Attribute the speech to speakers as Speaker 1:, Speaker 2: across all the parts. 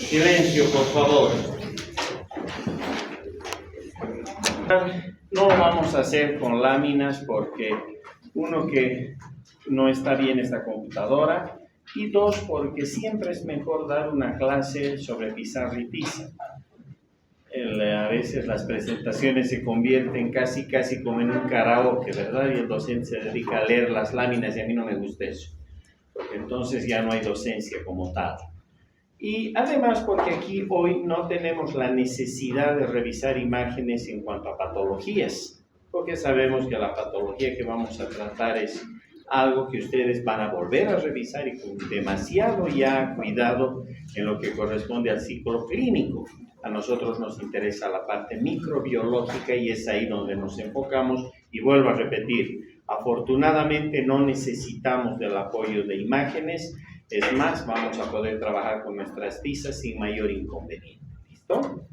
Speaker 1: Silencio, por favor. No lo vamos a hacer con láminas porque uno, que no está bien esta computadora, y dos, porque siempre es mejor dar una clase sobre pizarra y tiza. A veces las presentaciones se convierten casi como en un karaoke, ¿verdad? Y el docente se dedica a leer las láminas y a mí no me gusta eso, porque entonces ya no hay docencia como tal. Y además porque aquí hoy no tenemos la necesidad de revisar imágenes en cuanto a patologías, porque sabemos que la patología que vamos a tratar es algo que ustedes van a volver a revisar y con demasiado ya cuidado en lo que corresponde al ciclo clínico. A nosotros nos interesa la parte microbiológica y es ahí donde nos enfocamos. Y vuelvo a repetir, afortunadamente no necesitamos del apoyo de imágenes. Es más, vamos a poder trabajar con nuestras tizas sin mayor inconveniente. ¿Listo?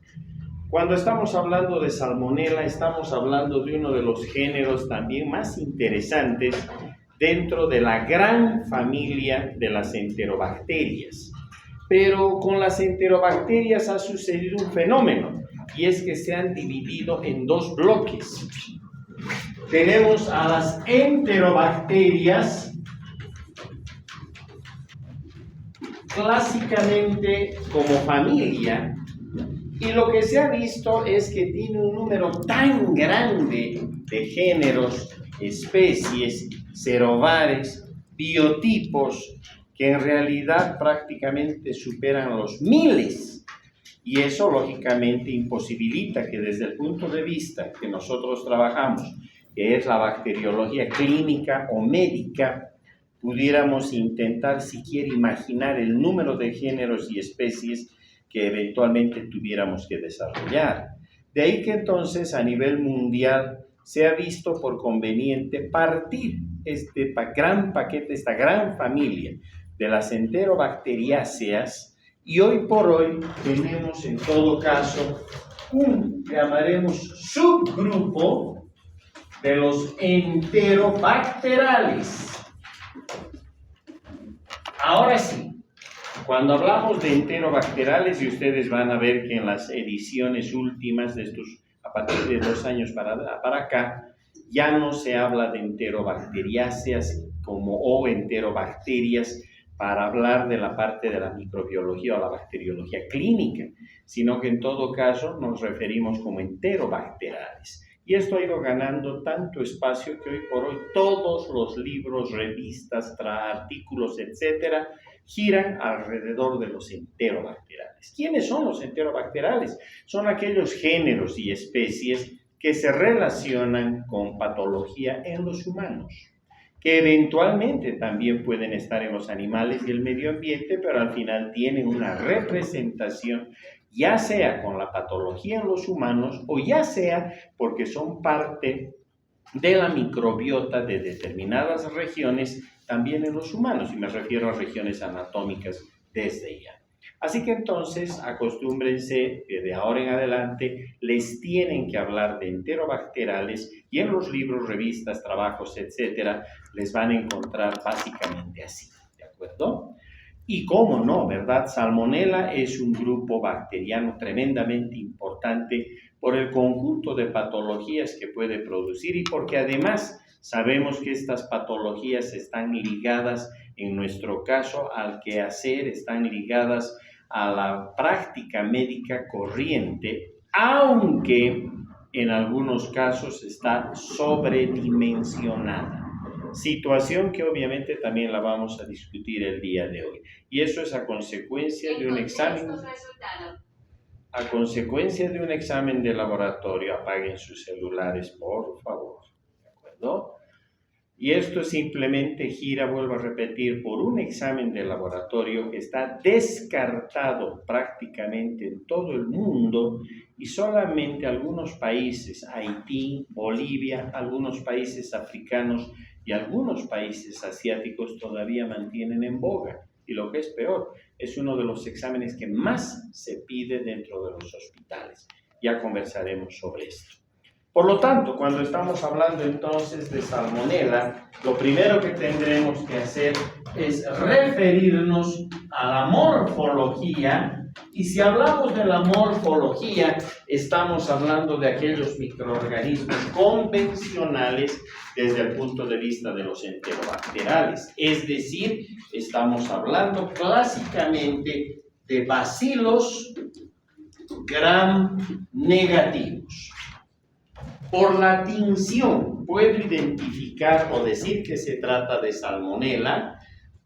Speaker 1: Cuando estamos hablando de Salmonella, estamos hablando de uno de los géneros también más interesantes dentro de la gran familia de las enterobacterias. Pero con las enterobacterias ha sucedido un fenómeno, y es que se han dividido en dos bloques. Tenemos a las enterobacterias, clásicamente como familia, y lo que se ha visto es que tiene un número tan grande de géneros, especies, serovares, biotipos, que en realidad prácticamente superan los miles. Y eso lógicamente imposibilita que desde el punto de vista que nosotros trabajamos, que es la bacteriología clínica o médica, pudiéramos intentar siquiera imaginar el número de géneros y especies que eventualmente tuviéramos que desarrollar. De ahí que entonces a nivel mundial se ha visto por conveniente partir este gran paquete, esta gran familia de las enterobacteriáceas, y hoy por hoy tenemos en todo caso un, llamaremos, subgrupo de los enterobacterales. Ahora sí, cuando hablamos de enterobacterales, y ustedes van a ver que en las ediciones últimas de estos, a partir de 2 años para acá, ya no se habla de enterobacteriáceas o enterobacterias para hablar de la parte de la microbiología o la bacteriología clínica, sino que en todo caso nos referimos como enterobacterales. Y esto ha ido ganando tanto espacio que hoy por hoy todos los libros, revistas, artículos, etcétera, giran alrededor de los enterobacterales. ¿Quiénes son los enterobacterales? Son aquellos géneros y especies que se relacionan con patología en los humanos, que eventualmente también pueden estar en los animales y el medio ambiente, pero al final tienen una representación, ya sea con la patología en los humanos o ya sea porque son parte de la microbiota de determinadas regiones también en los humanos, y me refiero a regiones anatómicas desde ya. Así que entonces acostúmbrense que de ahora en adelante les tienen que hablar de enterobacterales, y en los libros, revistas, trabajos, etcétera, les van a encontrar básicamente así, ¿de acuerdo? Y cómo no, ¿verdad? Salmonella es un grupo bacteriano tremendamente importante por el conjunto de patologías que puede producir y porque además sabemos que estas patologías están ligadas, en nuestro caso, al quehacer, están ligadas a la práctica médica corriente, aunque en algunos casos está sobredimensionada. Situación que obviamente también la vamos a discutir el día de hoy. Y eso es a consecuencia de un examen. A consecuencia de un examen de laboratorio. Apaguen sus celulares, por favor. ¿De acuerdo? Y esto simplemente gira, vuelvo a repetir, por un examen de laboratorio que está descartado prácticamente en todo el mundo, y solamente algunos países, Haití, Bolivia, algunos países africanos y algunos países asiáticos todavía mantienen en boga. Y lo que es peor, es uno de los exámenes que más se pide dentro de los hospitales. Ya conversaremos sobre esto. Por lo tanto, cuando estamos hablando entonces de salmonela, lo primero que tendremos que hacer es referirnos a la morfología. Y si hablamos de la morfología, estamos hablando de aquellos microorganismos convencionales desde el punto de vista de los enterobacteriales. Es decir, estamos hablando clásicamente de bacilos gram negativos. Por la tinción, ¿puedo identificar o decir que se trata de salmonela?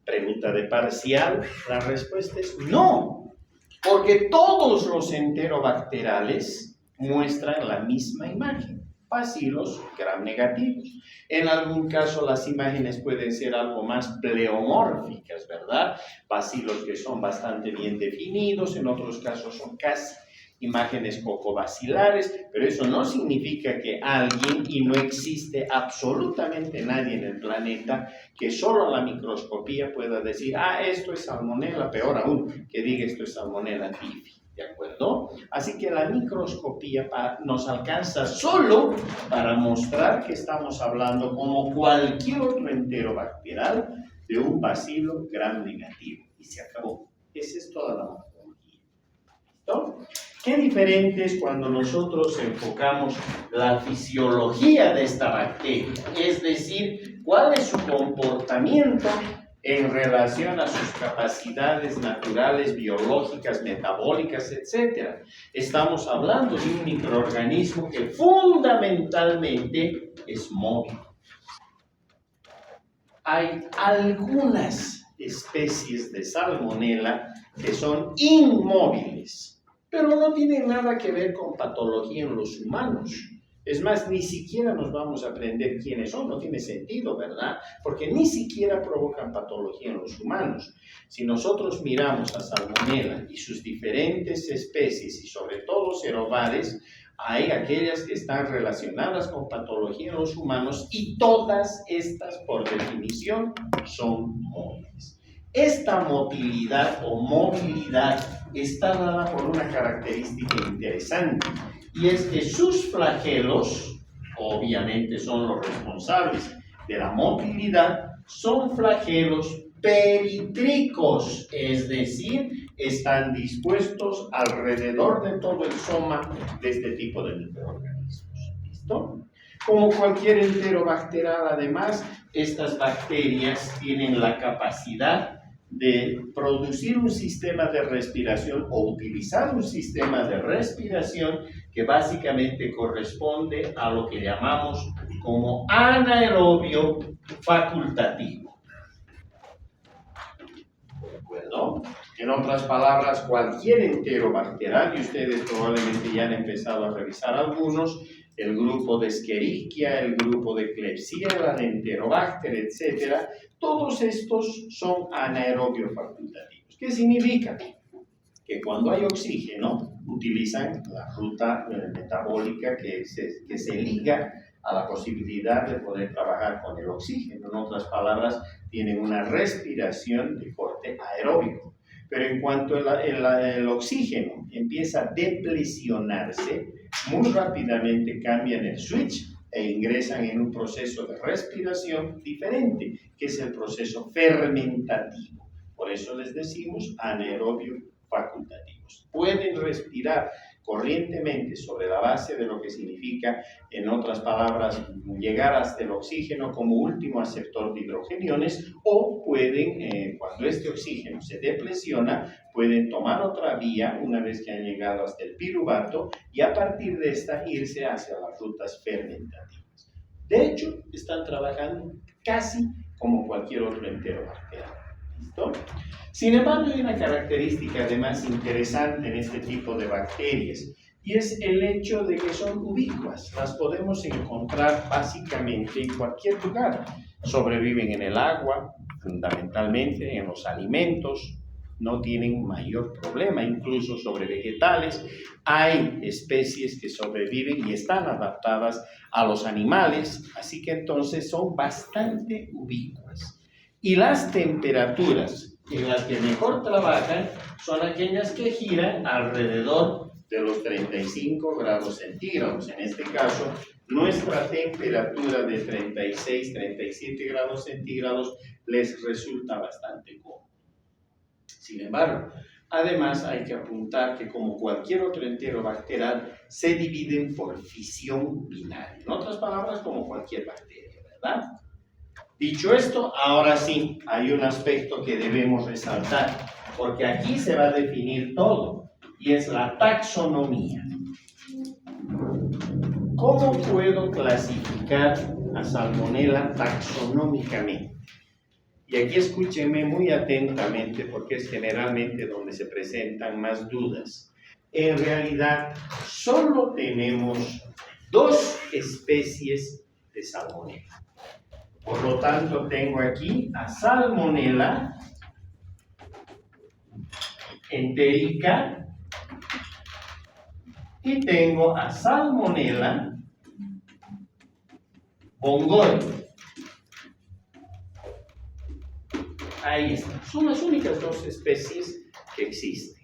Speaker 1: Pregunta de parcial. La respuesta es no, porque todos los enterobacteriales muestran la misma imagen, bacilos gram negativos. En algún caso las imágenes pueden ser algo más pleomórficas, ¿verdad? Bacilos que son bastante bien definidos, en otros casos son casi imágenes cocobacilares, pero eso no significa que alguien, y no existe absolutamente nadie en el planeta, que solo a la microscopía pueda decir, esto es salmonela, peor aún, que diga esto es salmonela typhi, ¿de acuerdo? Así que la microscopía nos alcanza solo para mostrar que estamos hablando, como cualquier otro enterobacterial, de un bacilo gram negativo, y se acabó. Esa es toda la morfología. ¿Listo? Qué diferente es cuando nosotros enfocamos la fisiología de esta bacteria, es decir, cuál es su comportamiento en relación a sus capacidades naturales, biológicas, metabólicas, etc. Estamos hablando de un microorganismo que fundamentalmente es móvil. Hay algunas especies de salmonela que son inmóviles, pero no tienen nada que ver con patología en los humanos. Es más, ni siquiera nos vamos a aprender quiénes son, no tiene sentido, ¿verdad? Porque ni siquiera provocan patología en los humanos. Si nosotros miramos a salmonela y sus diferentes especies, y sobre todo serobares, hay aquellas que están relacionadas con patología en los humanos, y todas estas, por definición, son móviles. Esta motilidad o movilidad está dada por una característica interesante, y es que sus flagelos, obviamente son los responsables de la motilidad, son flagelos períthricos, es decir, están dispuestos alrededor de todo el soma de este tipo de microorganismos. ¿Listo? Como cualquier enterobacterial, además, estas bacterias tienen la capacidad de producir un sistema de respiración o utilizar un sistema de respiración que básicamente corresponde a lo que llamamos como anaerobio facultativo. ¿De acuerdo? En otras palabras, cualquier enterobacterial, y ustedes probablemente ya han empezado a revisar algunos, el grupo de Escherichia, el grupo de Klebsiella, de Enterobacter, etc., todos estos son anaerobio facultativos. ¿Qué significa? Que cuando hay oxígeno, utilizan la ruta metabólica que se liga a la posibilidad de poder trabajar con el oxígeno. En otras palabras, tienen una respiración de corte aeróbico. Pero en cuanto el oxígeno empieza a deplecionarse, muy rápidamente cambian el switch e ingresan en un proceso de respiración diferente, que es el proceso fermentativo. Por eso les decimos anaerobio facultativos. Pueden respirar corrientemente sobre la base de lo que significa, en otras palabras, llegar hasta el oxígeno como último aceptor de hidrogeniones, o pueden, cuando este oxígeno se depresiona, pueden tomar otra vía una vez que han llegado hasta el piruvato y a partir de esta irse hacia las rutas fermentativas. De hecho, están trabajando casi como cualquier otro enterobacterial. ¿Listo? Sin embargo, hay una característica además interesante en este tipo de bacterias, y es el hecho de que son ubicuas. Las podemos encontrar básicamente en cualquier lugar. Sobreviven en el agua, fundamentalmente en los alimentos, no tienen mayor problema, incluso sobre vegetales. Hay especies que sobreviven y están adaptadas a los animales, así que entonces son bastante ubicuas. Y las temperaturas en las que mejor trabajan son aquellas que giran alrededor de los 35 grados centígrados. En este caso, nuestra temperatura de 36, 37 grados centígrados les resulta bastante cómoda. Sin embargo, además hay que apuntar que como cualquier otro entero bacterial, se dividen por fisión binaria. En otras palabras, como cualquier bacteria, ¿verdad? Dicho esto, ahora sí, hay un aspecto que debemos resaltar, porque aquí se va a definir todo, y es la taxonomía. ¿Cómo puedo clasificar a Salmonella taxonómicamente? Y aquí escúchenme muy atentamente porque es generalmente donde se presentan más dudas. En realidad, solo tenemos 2 especies de Salmonella. Por lo tanto, tengo aquí a Salmonella enterica y tengo a Salmonella bongoide. Ahí está. Son las únicas 2 especies que existen.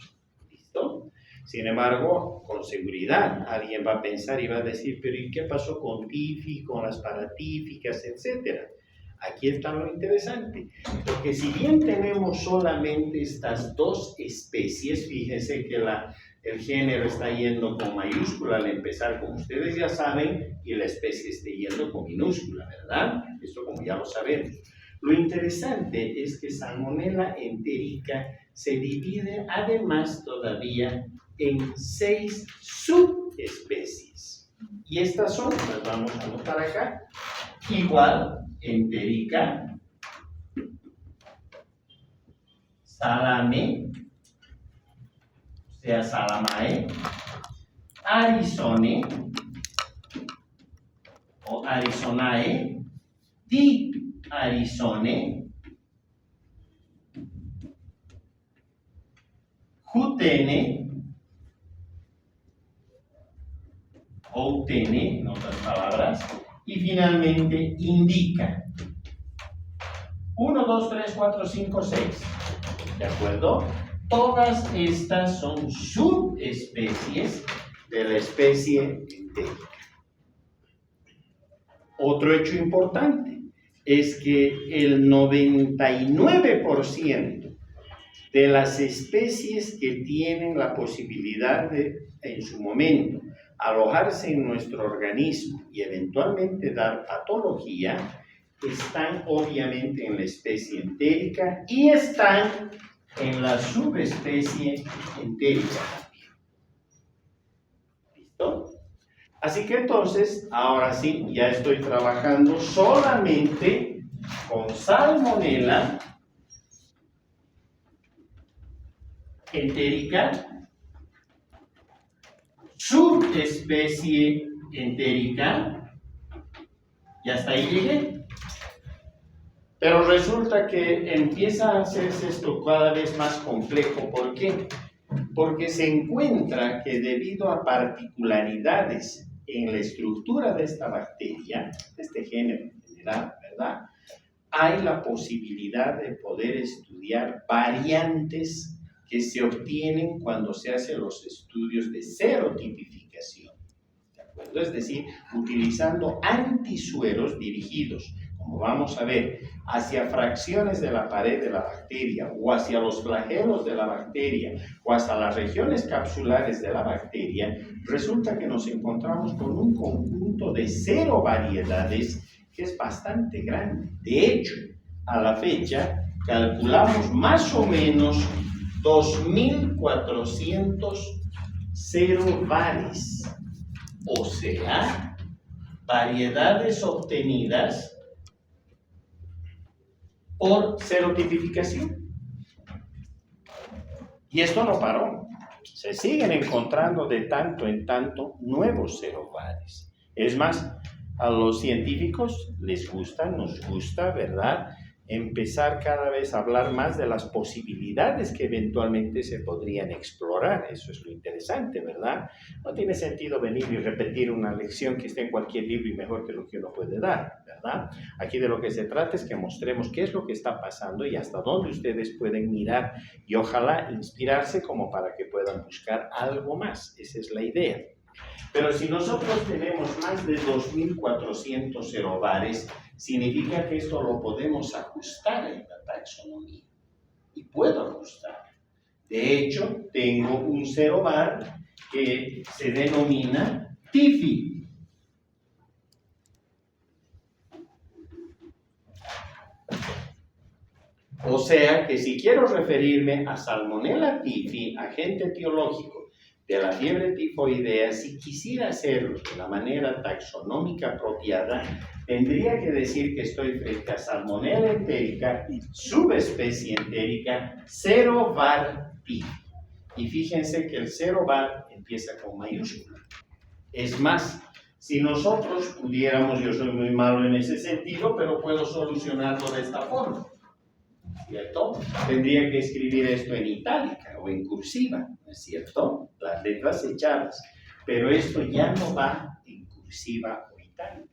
Speaker 1: ¿Listo? Sin embargo, con seguridad, alguien va a pensar y va a decir, pero ¿y qué pasó con TIFI, con las paratíficas, etcétera? Aquí está lo interesante, porque si bien tenemos solamente estas 2 especies, fíjense que el género está yendo con mayúscula al empezar, como ustedes ya saben, y la especie está yendo con minúscula, ¿verdad? Esto como ya lo sabemos. Lo interesante es que Salmonella enterica se divide además todavía en 6 subespecies. Y estas son, las vamos a anotar acá, igual, enterica, salame, o sea, salamae, arizone, o arizonae, di arizone, jutene, o utene, en otras palabras, y finalmente indica. 1, 2, 3, 4, 5, 6. ¿De acuerdo? Todas estas son subespecies de la especie entérica. Otro hecho importante es que el 99% de las especies que tienen la posibilidad de, en su momento, alojarse en nuestro organismo y eventualmente dar patología, están obviamente en la especie entérica y están en la subespecie entérica. ¿Listo? Así que entonces, ahora sí, ya estoy trabajando solamente con Salmonella entérica, subespecie entérica, y hasta ahí llegué. Pero resulta que empieza a hacerse esto cada vez más complejo. ¿Por qué? Porque se encuentra que debido a particularidades en la estructura de esta bacteria, de este género en general, ¿verdad? Hay la posibilidad de poder estudiar variantes que se obtienen cuando se hacen los estudios de serotipificación, ¿de acuerdo? Es decir, utilizando antisueros dirigidos, como vamos a ver, hacia fracciones de la pared de la bacteria o hacia los flagelos de la bacteria o hacia las regiones capsulares de la bacteria, resulta que nos encontramos con un conjunto de 0 variedades que es bastante grande. De hecho, a la fecha, calculamos más o menos 2.400 serovares, o sea, variedades obtenidas por serotipificación. Y esto no paró. Se siguen encontrando de tanto en tanto nuevos serovares. Es más, a los científicos les gusta, nos gusta, ¿verdad?, empezar cada vez a hablar más de las posibilidades que eventualmente se podrían explorar. Eso es lo interesante, ¿verdad? No tiene sentido venir y repetir una lección que esté en cualquier libro y mejor que lo que uno puede dar, ¿verdad? Aquí de lo que se trata es que mostremos qué es lo que está pasando y hasta dónde ustedes pueden mirar y ojalá inspirarse como para que puedan buscar algo más. Esa es la idea. Pero si nosotros tenemos más de 2.400 cerobares, significa que esto lo podemos ajustar en la taxonomía. Y puedo ajustar. De hecho, tengo un cerobar que se denomina TIFI. O sea que si quiero referirme a Salmonella TIFI, agente etiológico de la fiebre tifoidea, si quisiera hacerlo de la manera taxonómica apropiada, tendría que decir que estoy frente a Salmonella entérica, subespecie entérica, cerovar TIFI. Y fíjense que el cerovar empieza con mayúscula. Es más, si nosotros pudiéramos, yo soy muy malo en ese sentido, pero puedo solucionarlo de esta forma, ¿cierto? Tendría que escribir esto en itálica o en cursiva, ¿no es cierto? Las letras echadas. Pero esto ya no va en cursiva o itálica.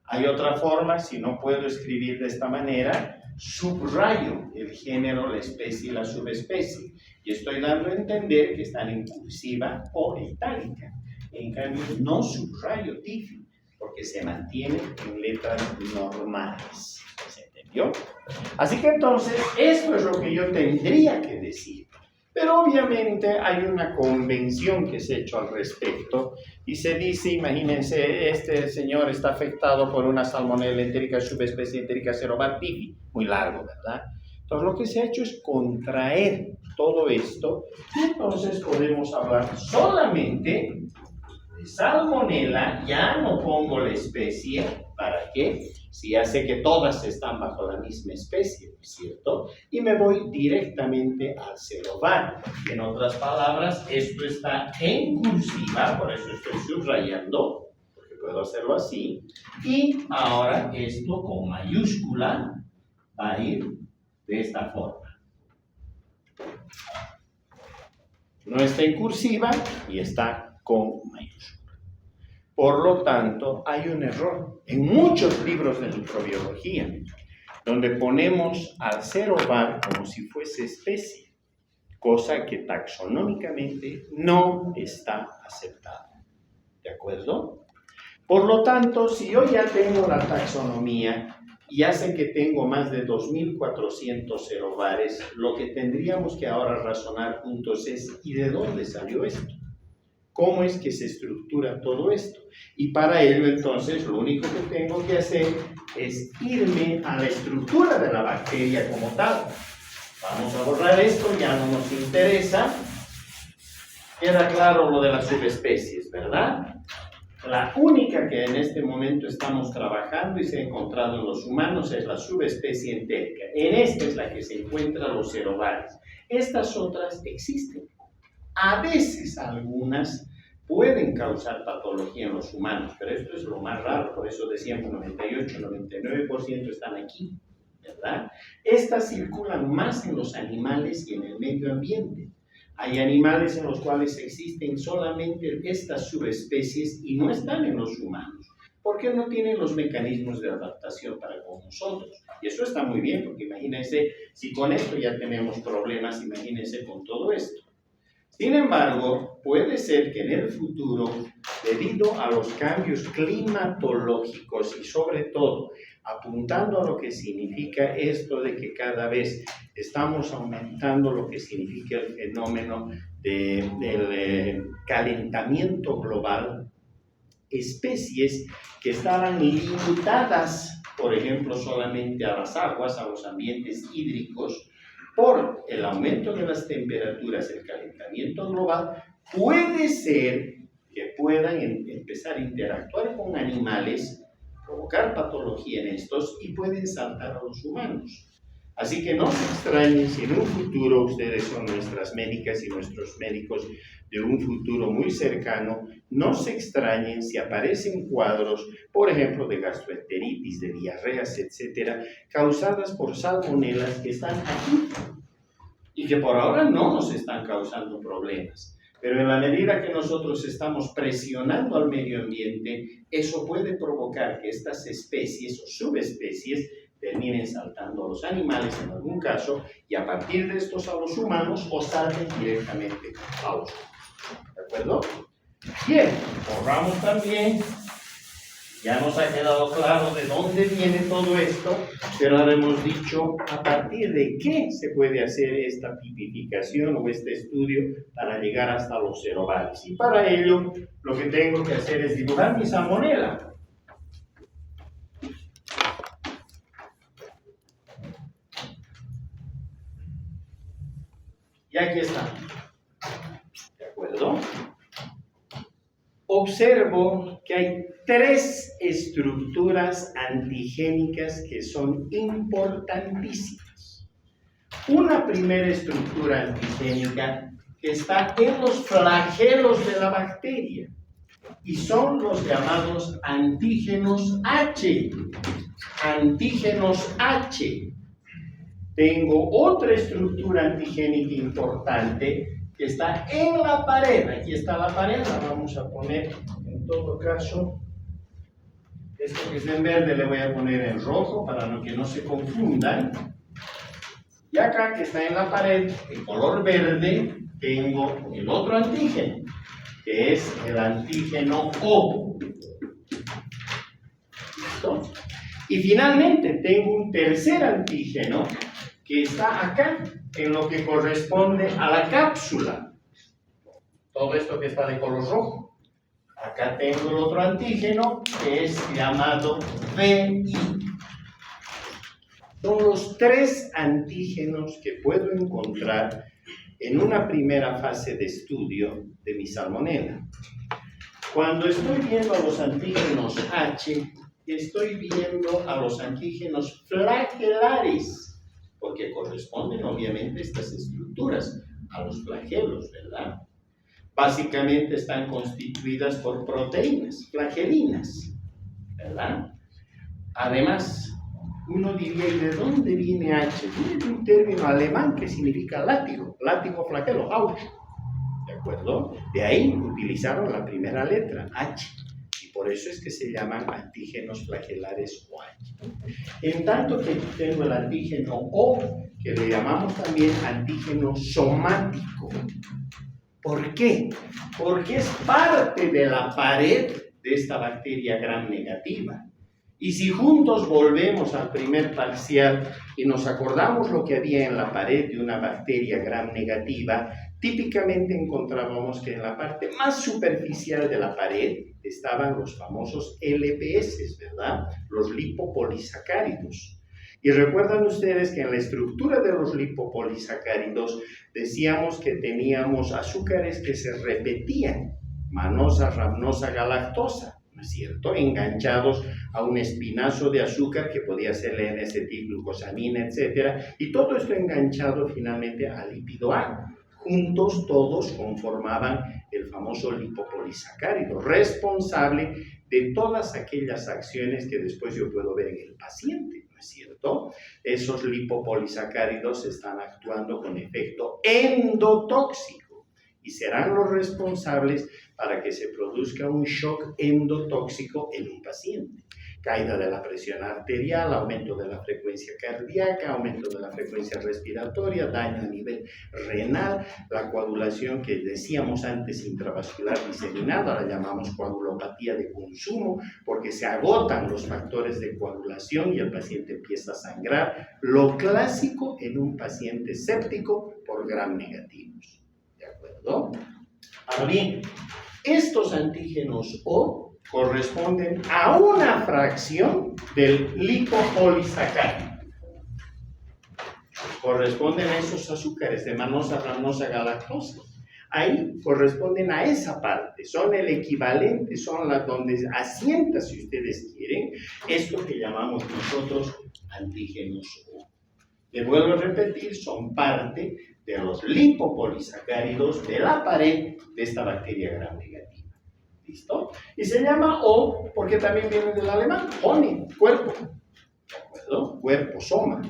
Speaker 1: Hay otra forma, si no puedo escribir de esta manera, subrayo el género, la especie y la subespecie. Y estoy dando a entender que están en cursiva o itálica. En cambio, no subrayo TIFI, porque se mantiene en letras normales. ¿Se entendió? Así que entonces, esto es lo que yo tendría que decir. Pero obviamente hay una convención que se ha hecho al respecto y se dice, imagínense, este señor está afectado por una Salmonella entérica, subespecie entérica cerobar TIFI, muy largo, ¿verdad? Entonces lo que se ha hecho es contraer todo esto y entonces podemos hablar solamente de Salmonella, ya no pongo la especie, ¿para qué? Si ya sé que todas están bajo la misma especie, ¿no es cierto? Y me voy directamente al cerovar. En otras palabras, esto está en cursiva, por eso estoy subrayando, porque puedo hacerlo así. Y ahora esto con mayúscula va a ir de esta forma. No está en cursiva y está con mayúscula. Por lo tanto, hay un error en muchos libros de microbiología, donde ponemos al cerobar como si fuese especie, cosa que taxonómicamente no está aceptada. ¿De acuerdo? Por lo tanto, si yo ya tengo la taxonomía y ya sé que tengo más de 2.400 cerobares, lo que tendríamos que ahora razonar juntos es ¿y de dónde salió esto? ¿Cómo es que se estructura todo esto? Y para ello, entonces, lo único que tengo que hacer es irme a la estructura de la bacteria como tal. Vamos a borrar esto, ya no nos interesa. Queda claro lo de las subespecies, ¿verdad? La única que en este momento estamos trabajando y se ha encontrado en los humanos es la subespecie entérica. En esta es la que se encuentran los cerobares. Estas otras existen. A veces algunas pueden causar patología en los humanos, pero esto es lo más raro, por eso decíamos 98-99% están aquí, ¿verdad? Estas circulan más en los animales y en el medio ambiente. Hay animales en los cuales existen solamente estas subespecies y no están en los humanos, porque no tienen los mecanismos de adaptación para con nosotros. Y eso está muy bien, porque imagínense, si con esto ya tenemos problemas, imagínense con todo esto. Sin embargo, puede ser que en el futuro, debido a los cambios climatológicos y sobre todo apuntando a lo que significa esto de que cada vez estamos aumentando lo que significa el fenómeno del calentamiento global, especies que estaban limitadas, por ejemplo, solamente a las aguas, a los ambientes hídricos, por el aumento de las temperaturas, el calentamiento global, puede ser que puedan empezar a interactuar con animales, provocar patología en estos y pueden saltar a los humanos. Así que no se extrañen si en un futuro ustedes son nuestras médicas y nuestros médicos de un futuro muy cercano, no se extrañen si aparecen cuadros, por ejemplo, de gastroenteritis, de diarreas, etcétera, causadas por salmonelas que están aquí y que por ahora no nos están causando problemas. Pero en la medida que nosotros estamos presionando al medio ambiente, eso puede provocar que estas especies o subespecies terminen saltando a los animales en algún caso y a partir de estos a los humanos o salten directamente a los humanos. ¿De acuerdo? Bien, borramos también. Ya nos ha quedado claro de dónde viene todo esto, pero ahora hemos dicho a partir de qué se puede hacer esta tipificación o este estudio para llegar hasta los cerovales. Y para ello, lo que tengo que hacer es dibujar mi salmonela. Y aquí está. ¿De acuerdo? Observo que hay 3 estructuras antigénicas que son importantísimas. Una primera estructura antigénica que está en los flagelos de la bacteria y son los llamados antígenos H. Antígenos H. Tengo otra estructura antigénica importante que está en la pared. Aquí está la pared, la vamos a poner en todo caso. Esto que es en verde le voy a poner en rojo para que no se confundan. Y acá que está en la pared, en color verde, tengo el otro antígeno, que es el antígeno O. ¿Listo? Y finalmente tengo un tercer antígeno que está acá, en lo que corresponde a la cápsula. Todo esto que está de color rojo. Acá tengo el otro antígeno que es llamado VI. Son los 3 antígenos que puedo encontrar en una primera fase de estudio de mi salmonela. Cuando estoy viendo a los antígenos H, estoy viendo a los antígenos flagelares, porque corresponden obviamente estas estructuras a los flagelos, ¿verdad? Básicamente están constituidas por proteínas, flagelinas, ¿verdad? Además, uno diría, ¿y de dónde viene H? Viene de un término alemán que significa látigo, látigo flagelo, Auge, ¿de acuerdo? De ahí utilizaron la primera letra, H. Por eso es que se llaman antígenos flagelares o H. En tanto que tengo el antígeno O, que le llamamos también antígeno somático. ¿Por qué? Porque es parte de la pared de esta bacteria gram negativa. Y si juntos volvemos al primer parcial y nos acordamos lo que había en la pared de una bacteria gram negativa, típicamente encontrábamos que en la parte más superficial de la pared estaban los famosos LPS, ¿verdad? Los lipopolisacáridos. Y recuerdan ustedes que en la estructura de los lipopolisacáridos decíamos que teníamos azúcares que se repetían, manosa, rhamnosa, galactosa, ¿no es cierto? Enganchados a un espinazo de azúcar que podía ser la N-acetilglucosamina, etc. Y todo esto enganchado finalmente al lípido A. Juntos todos conformaban el famoso lipopolisacárido, responsable de todas aquellas acciones que después yo puedo ver en el paciente, ¿no es cierto? Esos lipopolisacáridos están actuando con efecto endotóxico y serán los responsables para que se produzca un shock endotóxico en un paciente. Caída de la presión arterial, aumento de la frecuencia cardíaca, aumento de la frecuencia respiratoria, daño a nivel renal, la coagulación que decíamos antes intravascular diseminada, la llamamos coagulopatía de consumo, porque se agotan los factores de coagulación y el paciente empieza a sangrar, lo clásico en un paciente séptico por gram negativos. ¿De acuerdo? Ahora bien, estos antígenos O corresponden a una fracción del lipopolisacárido. Corresponden a esos azúcares de manosa, rhamnosa, galactosa. Ahí corresponden a esa parte, son el equivalente, son las donde asienta, si ustedes quieren, esto que llamamos nosotros antígenos O. Que vuelvo a repetir, son parte de los lipopolisacáridos de la pared de esta bacteria gram negativa. ¿Listo? Y se llama O porque también viene del alemán, ohne, cuerpo. ¿De acuerdo? Cuerpo, soma.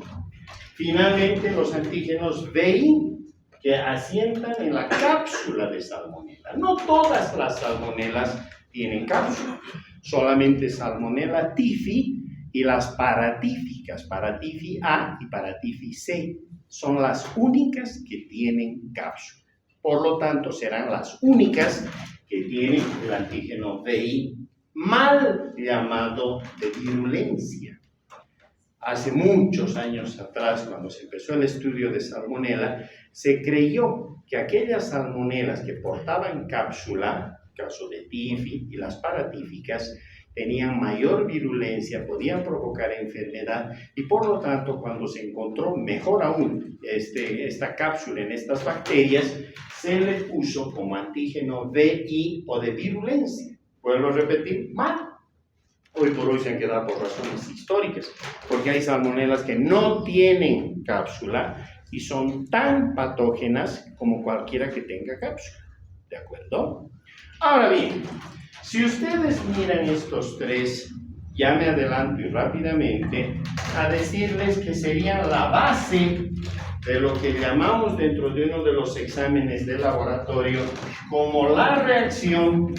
Speaker 1: Finalmente, los antígenos VI, que asientan en la cápsula de salmonela. No todas las salmonelas tienen cápsula, solamente Salmonella typhi y las paratíficas, Paratyphi A y Paratyphi C, son las únicas que tienen cápsula. Por lo tanto, serán las únicas que tienen el antígeno VI, mal llamado de virulencia. Hace muchos años atrás, cuando se empezó el estudio de salmonela, se creyó que aquellas salmonelas que portaban cápsula, caso de Typhi y las paratíficas, tenían mayor virulencia, podían provocar enfermedad y por lo tanto cuando se encontró mejor aún esta cápsula en estas bacterias, se le puso como antígeno VI o de virulencia. Vuelvo a repetir, mal. Hoy por hoy se han quedado por razones históricas, porque hay salmonelas que no tienen cápsula y son tan patógenas como cualquiera que tenga cápsula. ¿De acuerdo? Ahora bien, si ustedes miran estos tres, ya me adelanto y rápidamente a decirles que serían la base de lo que llamamos dentro de uno de los exámenes de laboratorio como la reacción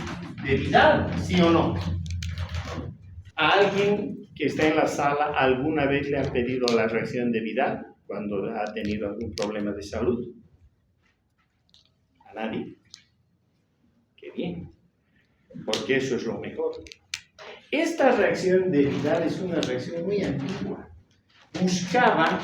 Speaker 1: de Vidal, ¿sí o no? ¿A alguien que está en la sala alguna vez le han pedido la reacción de Vidal cuando ha tenido algún problema de salud? ¿A nadie? ¡Qué bien! Porque eso es lo mejor. Esta reacción de Vidal es una reacción muy antigua. Buscaba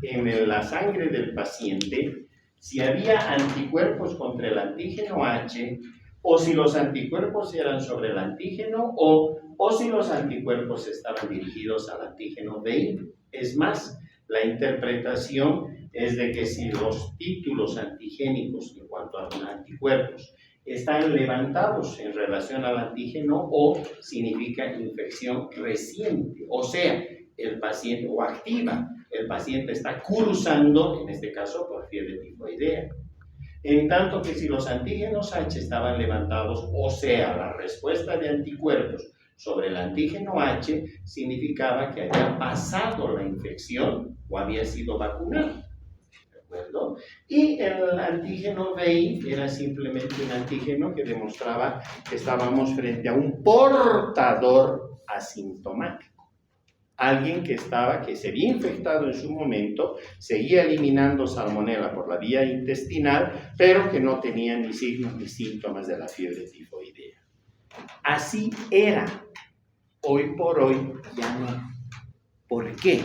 Speaker 1: en la sangre del paciente si había anticuerpos contra el antígeno H o si los anticuerpos eran sobre el antígeno o si los anticuerpos estaban dirigidos al antígeno VI. Es más, la interpretación es de que si los títulos antigénicos en cuanto a anticuerpos están levantados en relación al antígeno O, significa infección reciente, o sea, el paciente, o activa, el paciente está cursando, en este caso, por fiebre tifoidea. En tanto que si los antígenos H estaban levantados, o sea, la respuesta de anticuerpos sobre el antígeno H, significaba que había pasado la infección o había sido vacunado. ¿De acuerdo? Y el antígeno VI era simplemente un antígeno que demostraba que estábamos frente a un portador asintomático. Alguien que se había infectado en su momento, seguía eliminando salmonela por la vía intestinal, pero que no tenía ni signos ni síntomas de la fiebre tifoidea. Así era. Hoy por hoy ya no. ¿Por qué?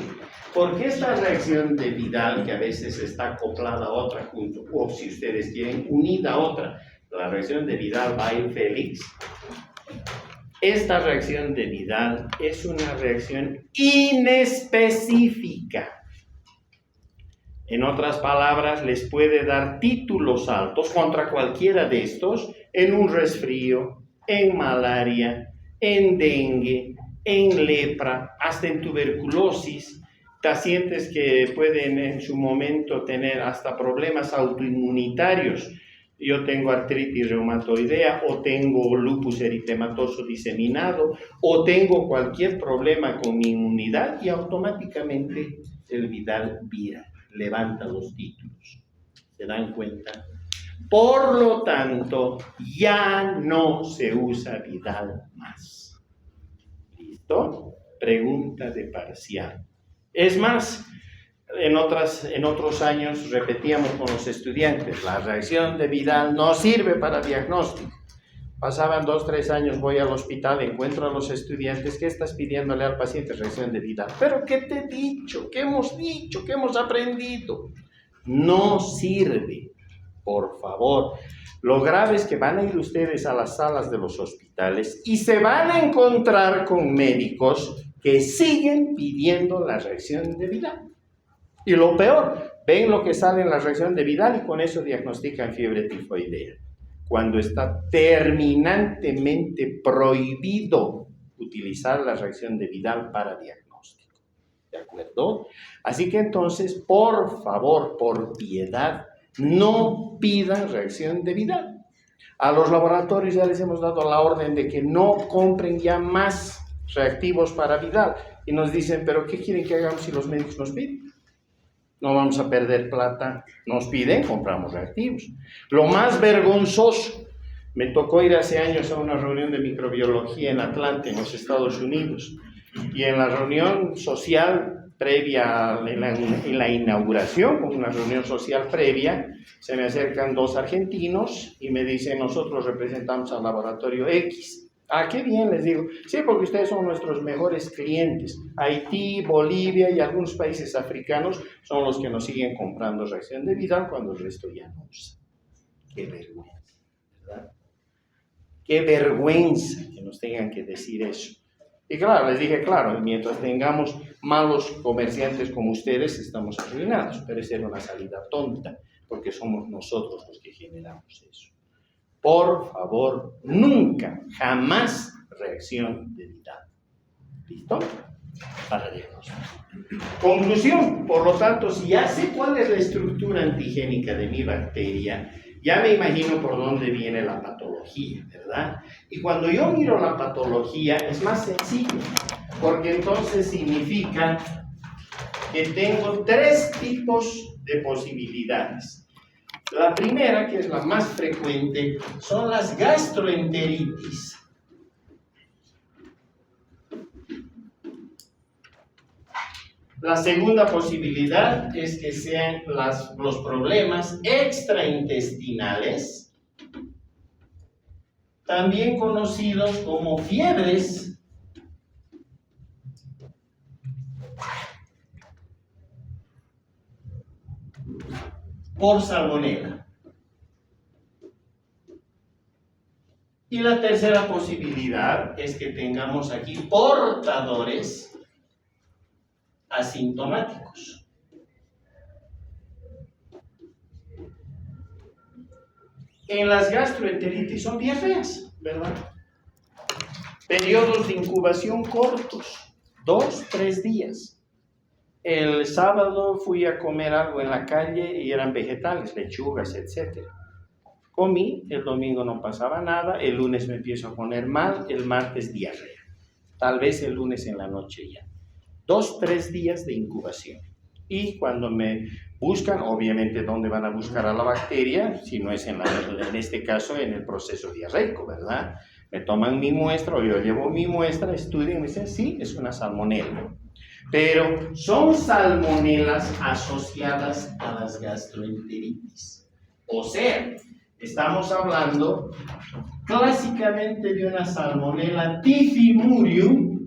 Speaker 1: Porque esta reacción de Vidal, que a veces está acoplada a otra junto, o si ustedes quieren, unida a otra, la reacción de Vidal-Weil-Felix, esta reacción de Vidal es una reacción inespecífica. En otras palabras, les puede dar títulos altos contra cualquiera de estos en un resfrío, en malaria, en dengue, en lepra, hasta en tuberculosis, pacientes que pueden en su momento tener hasta problemas autoinmunitarios. Yo tengo artritis reumatoidea o tengo lupus eritematoso diseminado o tengo cualquier problema con mi inmunidad y automáticamente el Vidal vira, levanta los títulos. ¿Se dan cuenta? Por lo tanto, ya no se usa Vidal más. ¿Listo? Pregunta de parcial. Es más, en otros años repetíamos con los estudiantes, la reacción de Vidal no sirve para diagnóstico. Pasaban 2 o 3 años, voy al hospital, encuentro a los estudiantes, ¿qué estás pidiéndole al paciente? Reacción de Vidal. ¿Pero qué te he dicho? ¿Qué hemos dicho? ¿Qué hemos aprendido? No sirve, por favor. Lo grave es que van a ir ustedes a las salas de los hospitales y se van a encontrar con médicos que siguen pidiendo la reacción de Vidal. Y lo peor, ven lo que sale en la reacción de Vidal y con eso diagnostican fiebre tifoidea, cuando está terminantemente prohibido utilizar la reacción de Vidal para diagnóstico. ¿De acuerdo? Así que entonces, por favor, por piedad, no pidan reacción de Vidal. A los laboratorios ya les hemos dado la orden de que no compren ya más reactivos para Vidal. Y nos dicen, ¿pero qué quieren que hagamos si los médicos nos piden? No vamos a perder plata. Nos piden, compramos reactivos. Lo más vergonzoso, me tocó ir hace años a una reunión de microbiología en Atlanta, en los Estados Unidos. Y en la reunión social previa, en la inauguración, con una reunión social previa, se me acercan dos argentinos y me dicen, nosotros representamos al laboratorio X. Ah, qué bien, les digo. Sí, porque ustedes son nuestros mejores clientes. Haití, Bolivia y algunos países africanos son los que nos siguen comprando reacción de Vidal cuando el resto ya no usa. Qué vergüenza, ¿verdad? Qué vergüenza que nos tengan que decir eso. Y claro, les dije, claro, mientras tengamos malos comerciantes como ustedes, estamos arruinados. Pero esa era una salida tonta, porque somos nosotros los que generamos eso. Por favor, nunca, jamás reacción de Vidal. ¿Listo? Para diagnóstico. Conclusión, por lo tanto, si ya sé cuál es la estructura antigénica de mi bacteria, ya me imagino por dónde viene la patología, ¿verdad? Y cuando yo miro la patología es más sencillo, porque entonces significa que tengo tres tipos de posibilidades. La primera, que es la más frecuente, son las gastroenteritis. La segunda posibilidad es que sean los problemas extraintestinales, también conocidos como fiebres por salmonela. Y la tercera posibilidad es que tengamos aquí portadores asintomáticos. En las gastroenteritis son diarreas, ¿verdad? Periodos de incubación cortos, 2-3 días. El sábado fui a comer algo en la calle y eran vegetales, lechugas, etc. Comí, el domingo no pasaba nada, el lunes me empiezo a poner mal, el martes diarrea. Tal vez el lunes en la noche ya. 2-3 días de incubación. Y cuando me buscan, obviamente, ¿dónde van a buscar a la bacteria? Si no es en este caso, en el proceso diarreico, ¿verdad? Me toman mi muestra, o yo llevo mi muestra, estudian y me dicen, sí, es una salmonela. Pero son salmonelas asociadas a las gastroenteritis. O sea, estamos hablando clásicamente de una salmonela Typhimurium.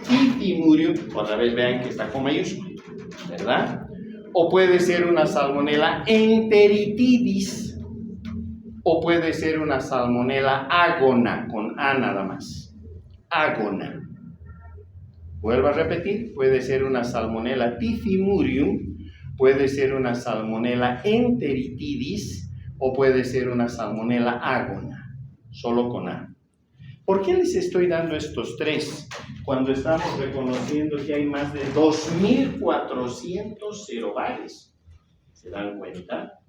Speaker 1: Typhimurium, otra vez vean que está con mayúscula, ¿verdad? O puede ser una salmonela enteritidis, o puede ser una salmonela agona, con A nada más. Agona. Vuelvo a repetir, puede ser una salmonela Typhimurium, puede ser una salmonela enteritidis, o puede ser una salmonela agona, solo con A. ¿Por qué les estoy dando estos tres cuando estamos reconociendo que hay más de 2.400 serobares? ¿Se dan cuenta?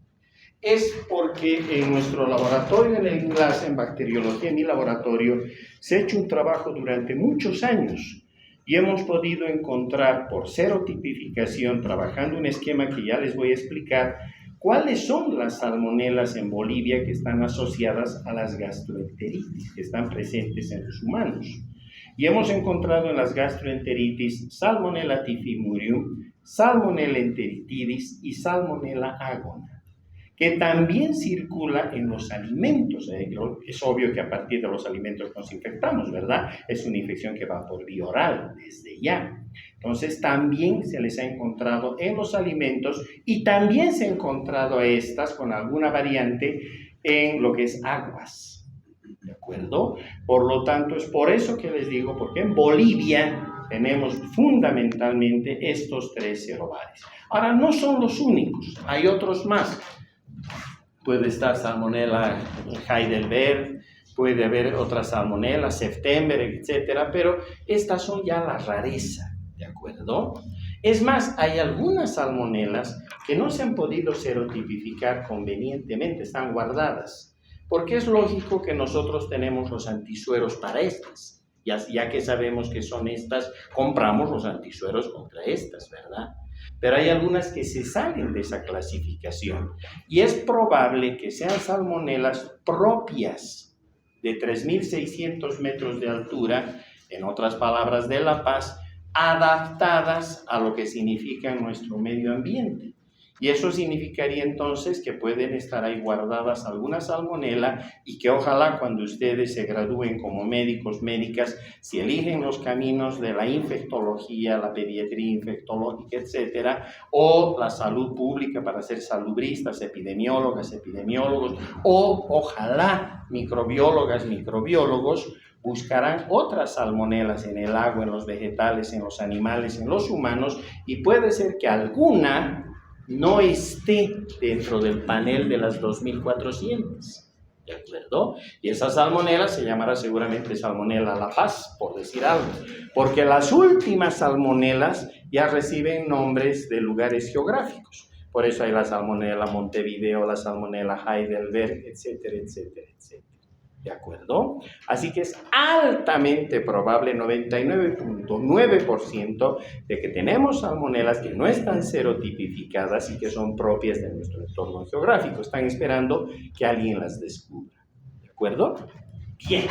Speaker 1: Es porque en nuestro laboratorio, en el INGLAS, en bacteriología, en mi laboratorio, se ha hecho un trabajo durante muchos años y hemos podido encontrar por serotipificación, trabajando un esquema que ya les voy a explicar, ¿cuáles son las salmonelas en Bolivia que están asociadas a las gastroenteritis, que están presentes en los humanos? Y hemos encontrado en las gastroenteritis Salmonella typhimurium, Salmonella enteritidis y Salmonella agona, que también circula en los alimentos. Es obvio que a partir de los alimentos nos infectamos, ¿verdad? Es una infección que va por vía oral desde ya. Entonces también se les ha encontrado en los alimentos y también se ha encontrado a estas con alguna variante en lo que es aguas. ¿De acuerdo? Por lo tanto, es por eso que les digo, porque en Bolivia tenemos fundamentalmente estos tres serobares. Ahora, no son los únicos, hay otros más. Puede estar Salmonella Heidelberg, puede haber otras salmonelas, September, etcétera, pero estas son ya la rareza, ¿de acuerdo? Es más, hay algunas salmonelas que no se han podido serotipificar convenientemente, están guardadas, porque es lógico que nosotros tenemos los antisueros para estas, ya que sabemos que son estas, compramos los antisueros contra estas, ¿verdad? Pero hay algunas que se salen de esa clasificación y es probable que sean salmonelas propias de 3.600 metros de altura, en otras palabras, de La Paz, adaptadas a lo que significa nuestro medio ambiente. Y eso significaría entonces que pueden estar ahí guardadas alguna salmonela y que ojalá cuando ustedes se gradúen como médicos, médicas, si eligen los caminos de la infectología, la pediatría infectológica, etcétera, o la salud pública para ser salubristas, epidemiólogas, epidemiólogos, o ojalá microbiólogas, microbiólogos, buscarán otras salmonelas en el agua, en los vegetales, en los animales, en los humanos, y puede ser que alguna no esté dentro del panel de las 2.400, ¿de acuerdo? Y esa salmonela se llamará seguramente salmonela La Paz, por decir algo, porque las últimas salmonelas ya reciben nombres de lugares geográficos. Por eso hay la salmonela Montevideo, la salmonela Heidelberg, etcétera, etcétera, etcétera. ¿De acuerdo? Así que es altamente probable, 99.9%, de que tenemos salmonelas que no están serotipificadas y que son propias de nuestro entorno geográfico. Están esperando que alguien las descubra. ¿De acuerdo? Bien.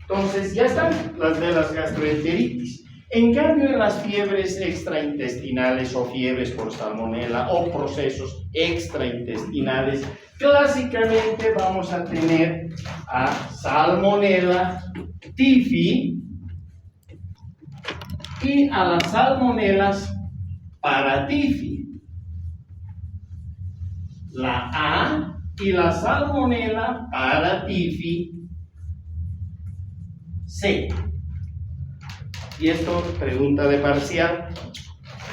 Speaker 1: Entonces, ya están las de las gastroenteritis. En cambio, en las fiebres extraintestinales o fiebres por salmonela o procesos extraintestinales, clásicamente vamos a tener a salmonela typhi y a las salmonelas paratyphi. La A y la salmonela paratyphi C. Y esto, pregunta de parcial.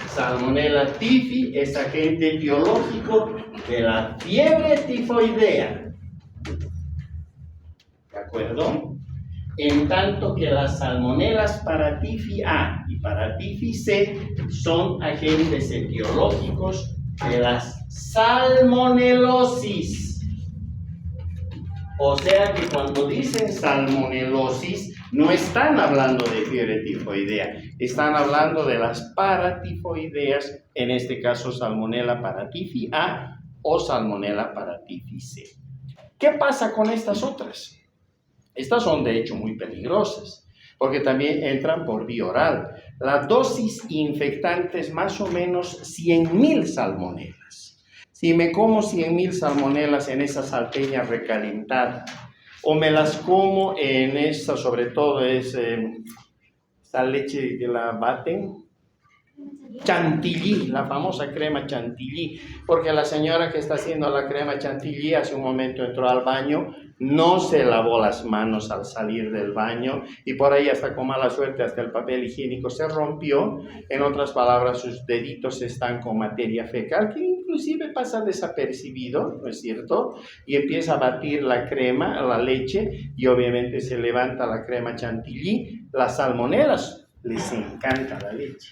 Speaker 1: Salmonella typhi es agente etiológico de la fiebre tifoidea. ¿De acuerdo? En tanto que las salmonelas paratyphi A y paratyphi C son agentes etiológicos de las salmonelosis. O sea que cuando dicen salmonelosis, no están hablando de fiebre tifoidea, están hablando de las paratifoideas, en este caso salmonella paratyphi A o salmonella paratyphi C. ¿Qué pasa con estas otras? Estas son de hecho muy peligrosas, porque también entran por vía oral. La dosis infectante es más o menos 100.000 salmonelas. Si me como 100.000 salmonelas en esa salteña recalentada, o me las como en esta, sobre todo es esta leche que la baten, chantilly, la famosa crema chantilly, porque la señora que está haciendo la crema chantilly hace un momento entró al baño, no se lavó las manos al salir del baño y por ahí hasta con mala suerte hasta el papel higiénico se rompió. En otras palabras, sus deditos están con materia fecal que inclusive pasa desapercibido, ¿no es cierto? Y empieza a batir la crema, la leche, y obviamente se levanta la crema chantilly. Las salmonelas les encanta la leche.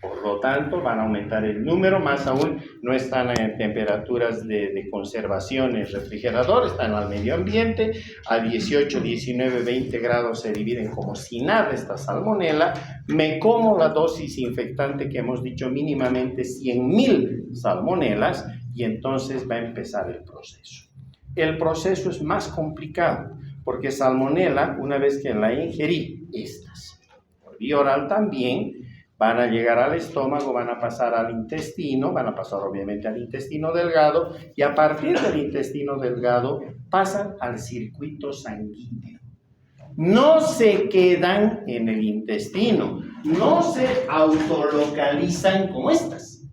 Speaker 1: Por lo tanto, van a aumentar el número, más aún no están en temperaturas de conservación en refrigerador, están al medio ambiente, a 18, 19, 20 grados se dividen como si nada esta salmonela. Me como la dosis infectante que hemos dicho mínimamente 100.000 salmonelas y entonces va a empezar el proceso. El proceso es más complicado porque salmonela, una vez que la ingerí, estas, por vía oral también, van a llegar al estómago, van a pasar al intestino, van a pasar obviamente al intestino delgado y a partir del intestino delgado pasan al circuito sanguíneo. No se quedan en el intestino, no se autolocalizan como estas.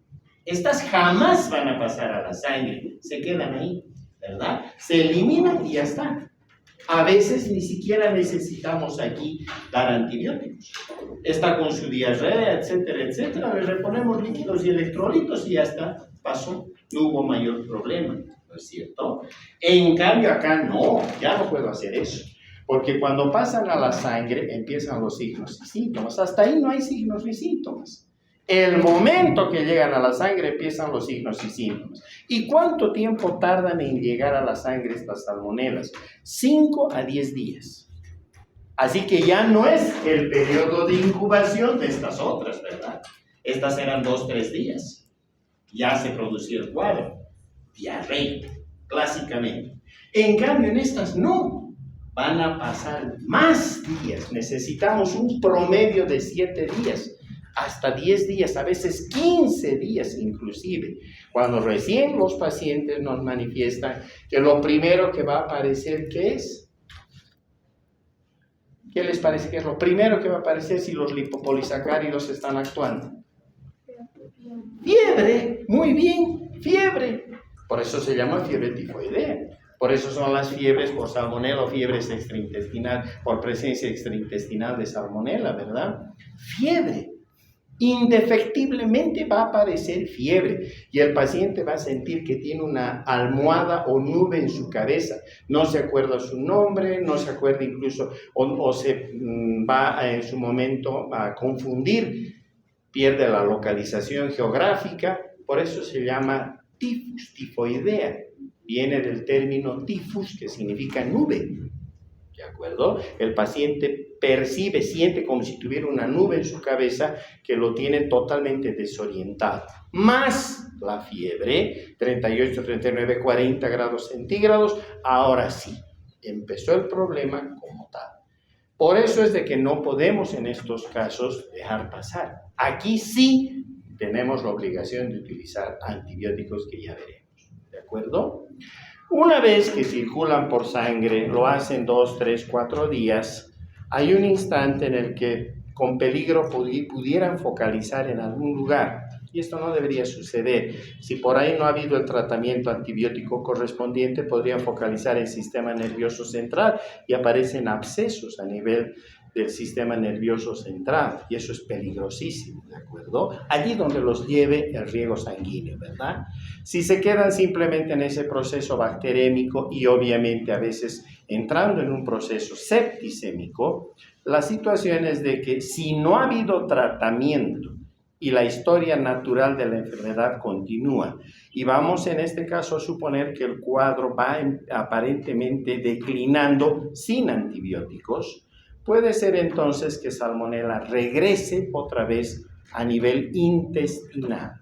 Speaker 1: Estas jamás van a pasar a la sangre, se quedan ahí, ¿verdad? Se eliminan y ya está. A veces ni siquiera necesitamos aquí dar antibióticos. Está con su diarrea, etcétera, etcétera. Le reponemos líquidos y electrolitos y ya está. Pasó. No hubo mayor problema, ¿no es cierto? En cambio acá no, ya no puedo hacer eso. Porque cuando pasan a la sangre empiezan los signos y síntomas. Hasta ahí no hay signos ni síntomas. El momento que llegan a la sangre empiezan los signos y síntomas. ¿Y cuánto tiempo tardan en llegar a la sangre estas salmonelas? 5 a 10 días. Así que ya no es el periodo de incubación de estas otras, ¿verdad? Estas eran 2-3 días. Ya se producía el cuadro. Diarrea, clásicamente. En cambio, en estas no. Van a pasar más días. Necesitamos un promedio de 7 días. Hasta 10 días, a veces 15 días inclusive, cuando recién los pacientes nos manifiestan que lo primero que va a aparecer, ¿qué es? ¿Qué les parece que es lo primero que va a aparecer si los lipopolisacáridos están actuando? Fiebre, muy bien, fiebre. Por eso se llama fiebre tifoidea. Por eso son las fiebres por salmonela o fiebres extraintestinales, por presencia extraintestinal de salmonela, ¿verdad? Fiebre. Indefectiblemente va a aparecer fiebre y el paciente va a sentir que tiene una almohada o nube en su cabeza. No se acuerda su nombre, no se acuerda incluso o se va en su momento a confundir, pierde la localización geográfica. Por eso se llama tifus, tifoidea. Viene del término tifus, que significa nube. ¿De acuerdo? El paciente percibe, siente como si tuviera una nube en su cabeza que lo tiene totalmente desorientado. Más la fiebre, 38, 39, 40 grados centígrados, ahora sí, empezó el problema como tal. Por eso es de que no podemos en estos casos dejar pasar. Aquí sí tenemos la obligación de utilizar antibióticos que ya veremos. ¿De acuerdo? Una vez que circulan por sangre, lo hacen 2, 3, 4 días, hay un instante en el que con peligro pudieran focalizar en algún lugar. Y esto no debería suceder. Si por ahí no ha habido el tratamiento antibiótico correspondiente, podrían focalizar el sistema nervioso central y aparecen abscesos a nivel del sistema nervioso central. Y eso es peligrosísimo, ¿de acuerdo? Allí donde los lleve el riego sanguíneo, ¿verdad? Si se quedan simplemente en ese proceso bacterémico y obviamente a veces entrando en un proceso septicémico, la situación es de que si no ha habido tratamiento y la historia natural de la enfermedad continúa, y vamos en este caso a suponer que el cuadro va aparentemente declinando sin antibióticos, puede ser entonces que Salmonella regrese otra vez a nivel intestinal.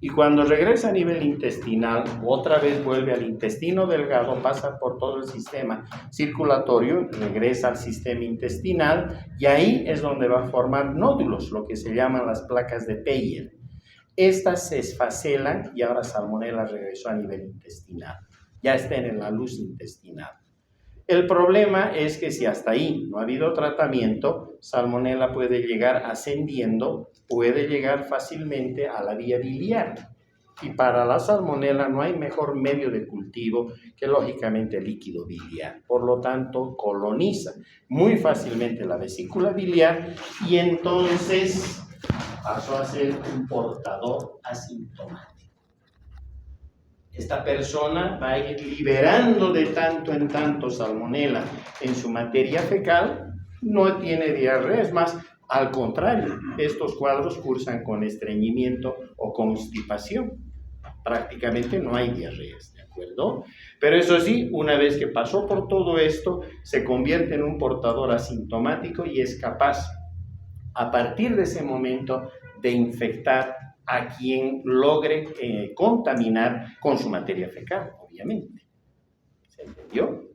Speaker 1: Y cuando regresa a nivel intestinal, otra vez vuelve al intestino delgado, pasa por todo el sistema circulatorio, regresa al sistema intestinal y ahí es donde va a formar nódulos, lo que se llaman las placas de Peyer. Estas se esfacelan y ahora Salmonella regresó a nivel intestinal. Ya están en la luz intestinal. El problema es que si hasta ahí no ha habido tratamiento, Salmonella puede llegar ascendiendo, puede llegar fácilmente a la vía biliar. Y para la Salmonella no hay mejor medio de cultivo que lógicamente el líquido biliar. Por lo tanto, coloniza muy fácilmente la vesícula biliar y entonces pasó a ser un portador asintomático. Esta persona va a ir liberando de tanto en tanto Salmonella en su materia fecal, no tiene diarrea, es más, al contrario, estos cuadros cursan con estreñimiento o constipación. Prácticamente no hay diarreas, ¿de acuerdo? Pero eso sí, una vez que pasó por todo esto, se convierte en un portador asintomático y es capaz, a partir de ese momento, de infectar a quien logre contaminar con su materia fecal, obviamente. ¿Se entendió?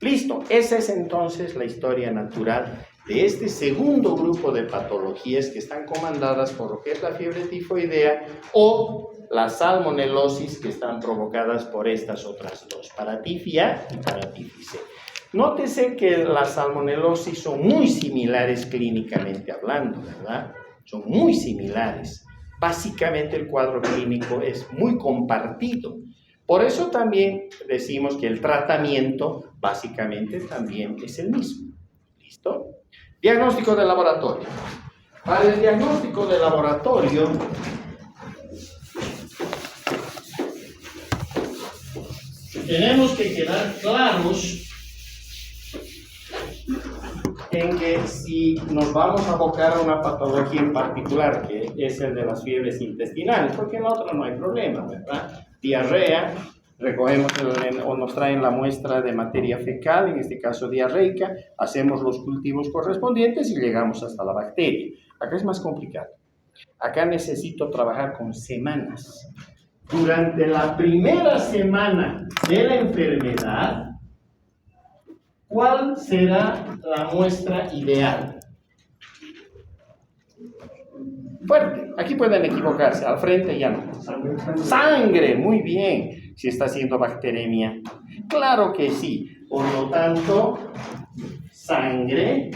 Speaker 1: Listo, esa es entonces la historia natural de este segundo grupo de patologías que están comandadas por lo que es la fiebre tifoidea o la salmonelosis, que están provocadas por estas otras dos, paratifia y paratifis. Nótese que las salmonelosis son muy similares clínicamente hablando, ¿verdad? Son muy similares. Básicamente el cuadro clínico es muy compartido. Por eso también decimos que el tratamiento básicamente también es el mismo. ¿Listo? Diagnóstico de laboratorio. Para el diagnóstico de laboratorio, tenemos que quedar claros en que si nos vamos a abocar a una patología en particular, que es el de las fiebres intestinales, porque en la otra no hay problema, ¿verdad? Diarrea, recogemos o nos traen la muestra de materia fecal, en este caso diarreica, hacemos los cultivos correspondientes y llegamos hasta la bacteria. Acá es más complicado. Acá necesito trabajar con semanas. Durante la primera semana de la enfermedad, ¿cuál será la muestra ideal? Fuerte. Aquí pueden equivocarse. Al frente ya no. Sangre. Muy bien. Si está haciendo bacteremia. Claro que sí. Por lo tanto, sangre.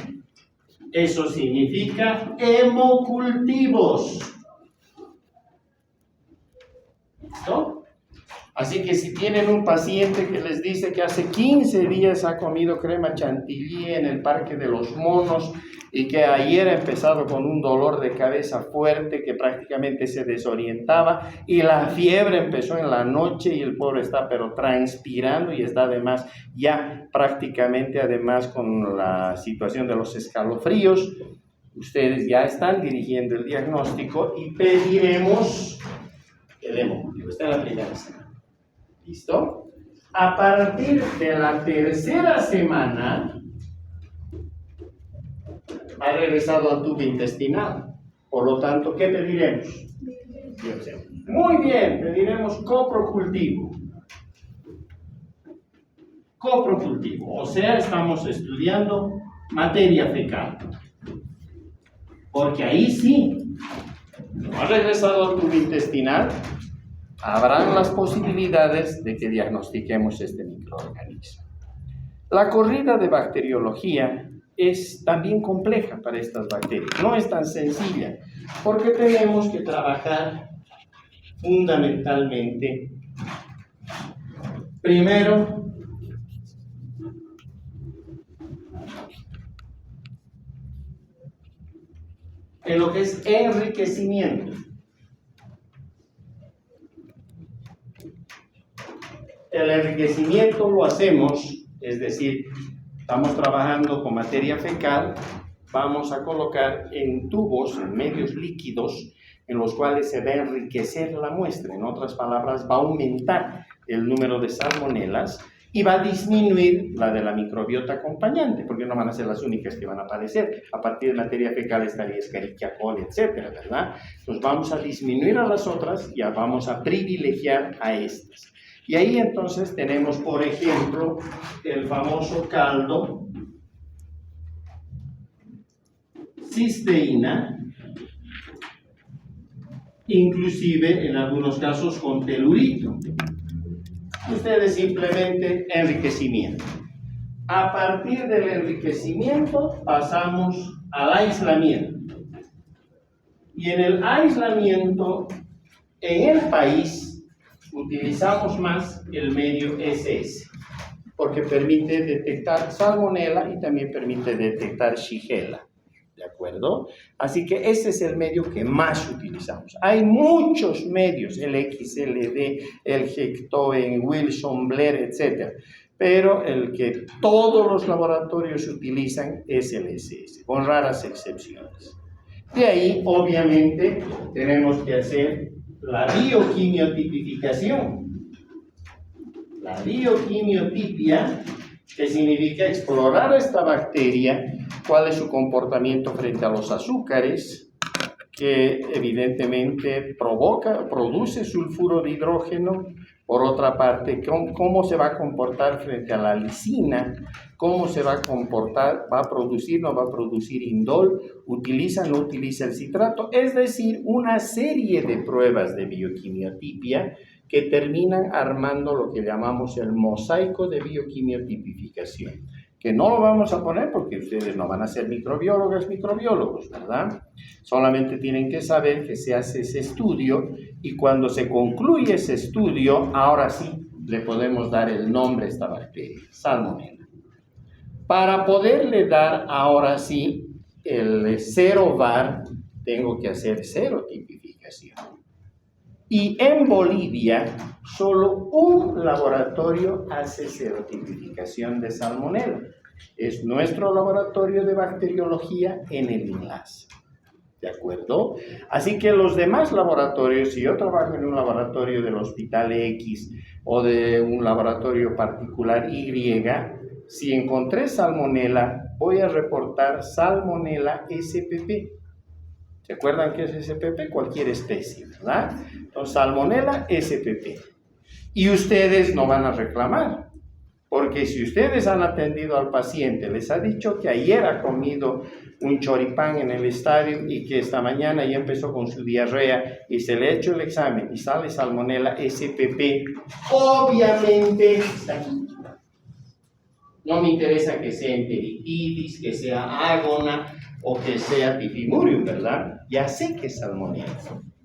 Speaker 1: Eso significa hemocultivos. ¿Listo? Así que si tienen un paciente que les dice que hace 15 días ha comido crema chantilly en el Parque de los Monos y que ayer ha empezado con un dolor de cabeza fuerte que prácticamente se desorientaba y la fiebre empezó en la noche y el pobre está pero transpirando y está además ya prácticamente además con la situación de los escalofríos, ustedes ya están dirigiendo el diagnóstico y pediremos el hemocultivo. Está en la primera semana. ¿Listo? A partir de la tercera semana ha regresado al tubo intestinal. Por lo tanto, ¿qué pediremos? Muy bien, pediremos coprocultivo. Coprocultivo, o sea, estamos estudiando materia fecal. Porque ahí sí, no ha regresado al tubo intestinal, habrán las posibilidades de que diagnostiquemos este microorganismo. La corrida de bacteriología es también compleja para estas bacterias, no es tan sencilla, porque tenemos que trabajar fundamentalmente, primero, en lo que es enriquecimiento. El enriquecimiento lo hacemos, es decir, estamos trabajando con materia fecal, vamos a colocar en tubos, en medios líquidos, en los cuales se va a enriquecer la muestra. En otras palabras, va a aumentar el número de salmonelas y va a disminuir la de la microbiota acompañante, porque no van a ser las únicas que van a aparecer. A partir de materia fecal estaría Escherichia coli, etcétera, ¿verdad? Entonces vamos a disminuir a las otras y vamos a privilegiar a estas. Y ahí entonces tenemos, por ejemplo, el famoso caldo, cisteína, inclusive en algunos casos con telurito. Ustedes simplemente enriquecimiento. A partir del enriquecimiento pasamos al aislamiento. Y en el aislamiento, en el país, utilizamos más el medio SS, porque permite detectar salmonela y también permite detectar shigella, ¿de acuerdo? Así que ese es el medio que más utilizamos. Hay muchos medios, el XLD, el Hectoen, Wilson, Blair, etc. Pero el que todos los laboratorios utilizan es el SS, con raras excepciones. De ahí, obviamente, tenemos que hacer la bioquimiotipificación. La bioquimiotipia, que significa explorar esta bacteria, cuál es su comportamiento frente a los azúcares, que evidentemente produce sulfuro de hidrógeno. Por otra parte, cómo se va a comportar frente a la lisina, cómo se va a comportar, va a producir, no va a producir indol, utiliza, no utiliza el citrato, es decir, una serie de pruebas de bioquimiotipia que terminan armando lo que llamamos el mosaico de bioquimiotipificación, que no lo vamos a poner porque ustedes no van a ser microbiólogos, ¿verdad? Solamente tienen que saber que se hace ese estudio y cuando se concluye ese estudio, ahora sí le podemos dar el nombre a esta bacteria, Salmonella. Para poderle dar ahora sí el serovar, tengo que hacer serotipificación. Y en Bolivia, solo un laboratorio hace serotipificación de Salmonella. Es nuestro laboratorio de bacteriología en el enlace. ¿De acuerdo? Así que los demás laboratorios, si yo trabajo en un laboratorio del Hospital X o de un laboratorio particular Y, si encontré salmonela, voy a reportar salmonela SPP. ¿Se acuerdan qué es SPP? Cualquier especie, ¿verdad? Entonces, salmonela SPP. Y ustedes no van a reclamar, porque si ustedes han atendido al paciente, les ha dicho que ayer ha comido un choripán en el estadio y que esta mañana ya empezó con su diarrea y se le ha hecho el examen y sale salmonela SPP, obviamente está aquí. No me interesa que sea enteritis, que sea ágona o que sea tifimurium, ¿verdad? Ya sé que es salmonela.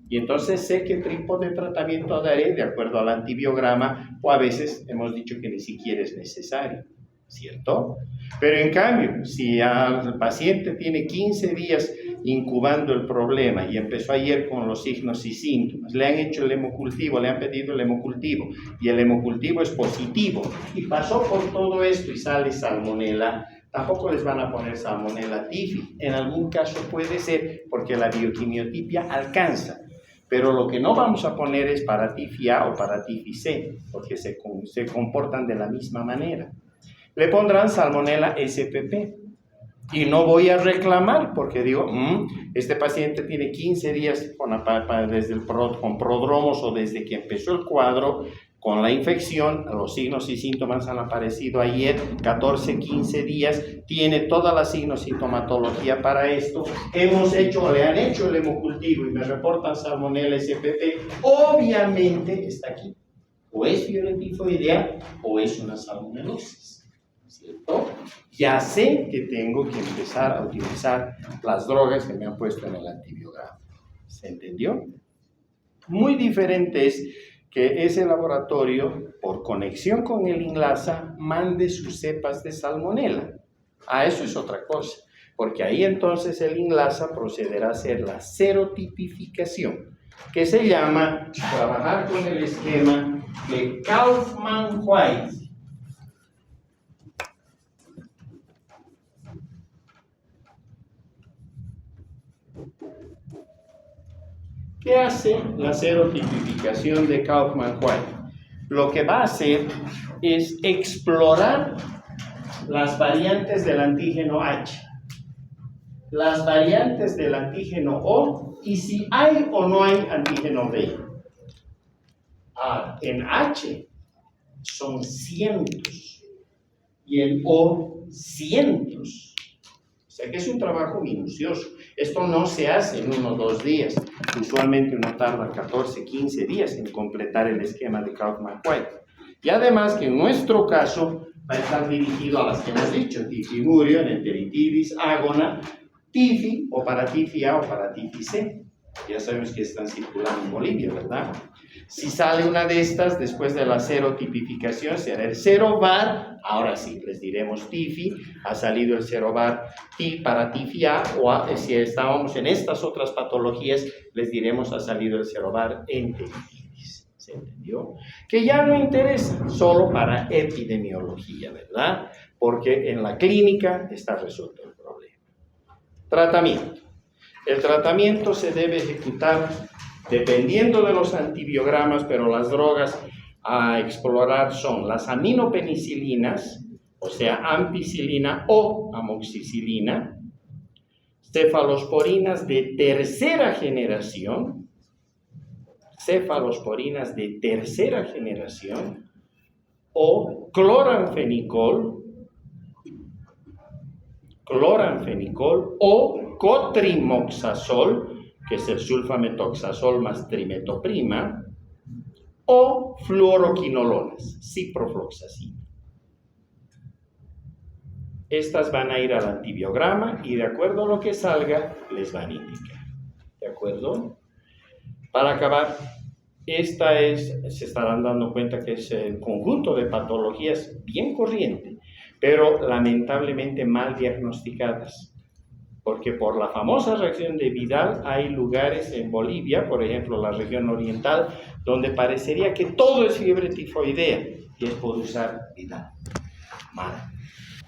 Speaker 1: Y entonces sé qué tipo de tratamiento daré de acuerdo al antibiograma, o a veces hemos dicho que ni siquiera es necesario, ¿cierto? Pero en cambio, si al paciente tiene 15 días incubando el problema y empezó ayer con los signos y síntomas, le han hecho el hemocultivo, le han pedido el hemocultivo y el hemocultivo es positivo y pasó por todo esto y sale salmonela, tampoco les van a poner salmonela tifi. En algún caso puede ser porque la bioquimiotipia alcanza. Pero lo que no vamos a poner es para tifi A o para tifi C, porque se comportan de la misma manera. Le pondrán salmonela SPP y no voy a reclamar porque digo, este paciente tiene 15 días con prodromos o desde que empezó el cuadro con la infección, los signos y síntomas han aparecido ayer, 14, 15 días, tiene toda la signosintomatología para esto, le han hecho el hemocultivo y me reportan salmonela SPP, obviamente está aquí, o es fiebre tifoidea o es una salmonelosis, ¿cierto? Ya sé que tengo que empezar a utilizar las drogas que me han puesto en el antibiograma, ¿se entendió? Muy diferente es que ese laboratorio, por conexión con el INLASA, mande sus cepas de salmonela. Eso es otra cosa, porque ahí entonces el INLASA procederá a hacer la serotipificación, que se llama trabajar con el esquema de Kaufman-White. ¿Qué hace la serotipificación de Kaufman-White? Lo que va a hacer es explorar las variantes del antígeno H, las variantes del antígeno O y si hay o no hay antígeno B. En H son cientos y en O cientos. O sea que es un trabajo minucioso. Esto no se hace en 1 o 2 días. Usualmente uno tarda 14, 15 días en completar el esquema de Kaufman-White. Y además que en nuestro caso va a estar dirigido a las que hemos dicho, tifimurio, enteritis, ágona, tifi o para tifi A o para tifi C. Ya sabemos que están circulando en Bolivia, ¿verdad? Si sale una de estas, después de la serotipificación, será el serovar. Ahora sí, les diremos tifi, ha salido el serovar para tifi A, o si estábamos en estas otras patologías, les diremos ha salido el serovar enteritis. ¿Se entendió? Que ya no interesa, solo para epidemiología, ¿verdad? Porque en la clínica está resuelto el problema. Tratamiento. El tratamiento se debe ejecutar dependiendo de los antibiogramas, pero las drogas a explorar son las aminopenicilinas, o sea, ampicilina o amoxicilina, cefalosporinas de tercera generación, o cloranfenicol o cotrimoxazol, que es el sulfametoxazol más trimetoprima, o fluoroquinolonas, ciprofloxacina. Estas van a ir al antibiograma y de acuerdo a lo que salga, les van a indicar. ¿De acuerdo? Para acabar, se estarán dando cuenta que es el conjunto de patologías bien corriente, pero lamentablemente mal diagnosticadas. Porque por la famosa reacción de Vidal hay lugares en Bolivia, por ejemplo la región oriental, donde parecería que todo es fiebre tifoidea y es por usar Vidal. Mal.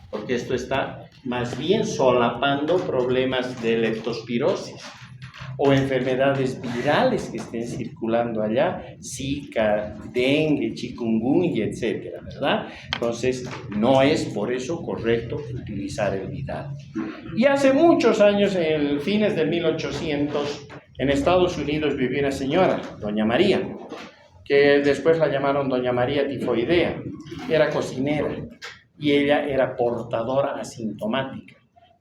Speaker 1: porque esto está más bien solapando problemas de leptospirosis o enfermedades virales que estén circulando allá, Zika, dengue, chikungunya, etcétera, ¿verdad? Entonces, no es por eso correcto utilizar el Vidal. Y hace muchos años, en fines de 1800, en Estados Unidos vivía una señora, doña María, que después la llamaron doña María tifoidea. Era cocinera y ella era portadora asintomática.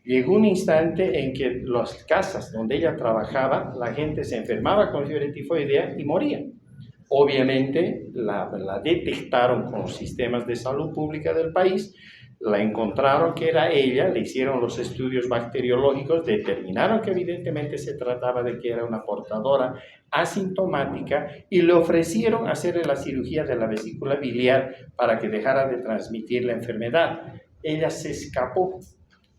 Speaker 1: Llegó un instante en que las casas donde ella trabajaba, la gente se enfermaba con fiebre tifoidea y moría. Obviamente la detectaron con los sistemas de salud pública del país, la encontraron que era ella, le hicieron los estudios bacteriológicos, determinaron que evidentemente se trataba de que era una portadora asintomática y le ofrecieron hacerle la cirugía de la vesícula biliar para que dejara de transmitir la enfermedad. Ella se escapó.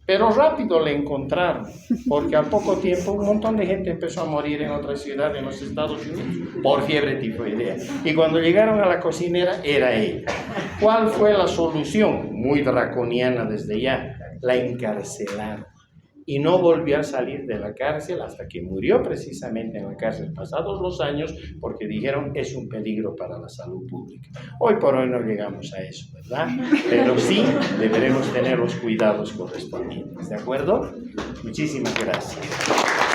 Speaker 1: Pero rápido le encontraron, porque al poco tiempo un montón de gente empezó a morir en otra ciudad en los Estados Unidos por fiebre tifoidea. Y cuando llegaron a la cocinera, era ella. ¿Cuál fue la solución? Muy draconiana desde ya, la encarcelaron. Y no volvió a salir de la cárcel hasta que murió precisamente en la cárcel pasados los años, porque dijeron es un peligro para la salud pública. Hoy por hoy no llegamos a eso, ¿verdad? Pero sí deberemos tener los cuidados correspondientes, ¿de acuerdo? Muchísimas gracias.